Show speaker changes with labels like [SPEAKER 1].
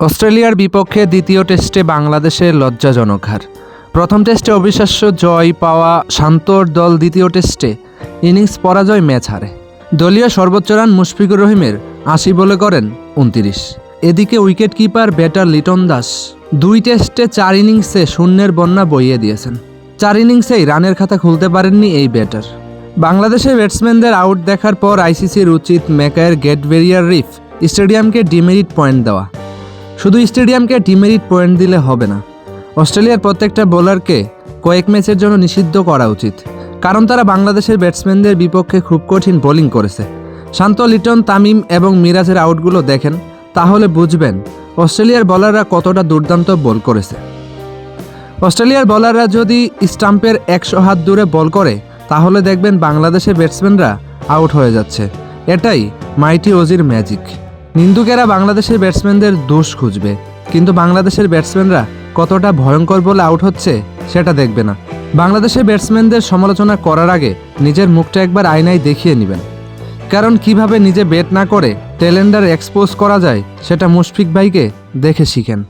[SPEAKER 1] অস্ট্রেলিয়ার বিপক্ষে দ্বিতীয় টেস্টে বাংলাদেশের লজ্জাজনক হার। প্রথম টেস্টে অবিশ্বাস্য জয় পাওয়া শান্তর দল দ্বিতীয় টেস্টে ইনিংস পরাজয় ম্যাচ হারে। দলীয় সর্বোচ্চ রান মুশফিকুর রহিমের ৮০ বলে করেন ২৯। এদিকে wicket keeper batter Liton Das ২ টেস্টে ৪ ইনিংসে শূন্যের বন্যা বইয়ে দিয়েছেন। ৪ ইনিংসেই রানের খাতা খুলতে পারেননি এই ব্যাটার। বাংলাদেশের ব্যাটসম্যানদের আউট দেখার পর আইসিসির উচিত ম্যাকায়ের গ্রেট ব্যারিয়ার রিফ স্টেডিয়ামকে ডিমেরিট পয়েন্ট দেওয়া। শুধু স্টেডিয়ামকে ডিমেরিট পয়েন্ট দিলে হবে না, অস্ট্রেলিয়ার প্রত্যেকটা বোলারকে কয়েক ম্যাচের জন্য নিষিদ্ধ করা উচিত, কারণ তারা বাংলাদেশের ব্যাটসম্যানদের বিপক্ষে খুব কঠিন বোলিং করেছে। শান্ত, লিটন, তামিম এবং মিরাজের আউটগুলো দেখেন, তাহলে বুঝবেন অস্ট্রেলিয়ার বোলাররা কতটা দুর্দান্ত বল করেছে। অস্ট্রেলিয়ার বোলাররা যদি স্টাম্পের ১০০ হাত দূরে বল করে, তাহলে দেখবেন বাংলাদেশের ব্যাটসম্যানরা আউট হয়ে যাচ্ছে। এটাই মাইটি ওজির ম্যাজিক। নিন্দুকেরা বাংলাদেশের ব্যাটসম্যানদের দোষ খুঁজবে, কিন্তু বাংলাদেশের ব্যাটসম্যানরা কতটা ভয়ঙ্কর বলে আউট হচ্ছে সেটা দেখবে না। বাংলাদেশের ব্যাটসম্যানদের সমালোচনা করার আগে নিজের মুখটা একবার আয়নায় দেখিয়ে নেবেন, কারণ কিভাবে নিজে ব্যাট না করে ট্যালেন্টার এক্সপোজ করা যায় সেটা মুশফিক ভাইকে দেখে শিখেন।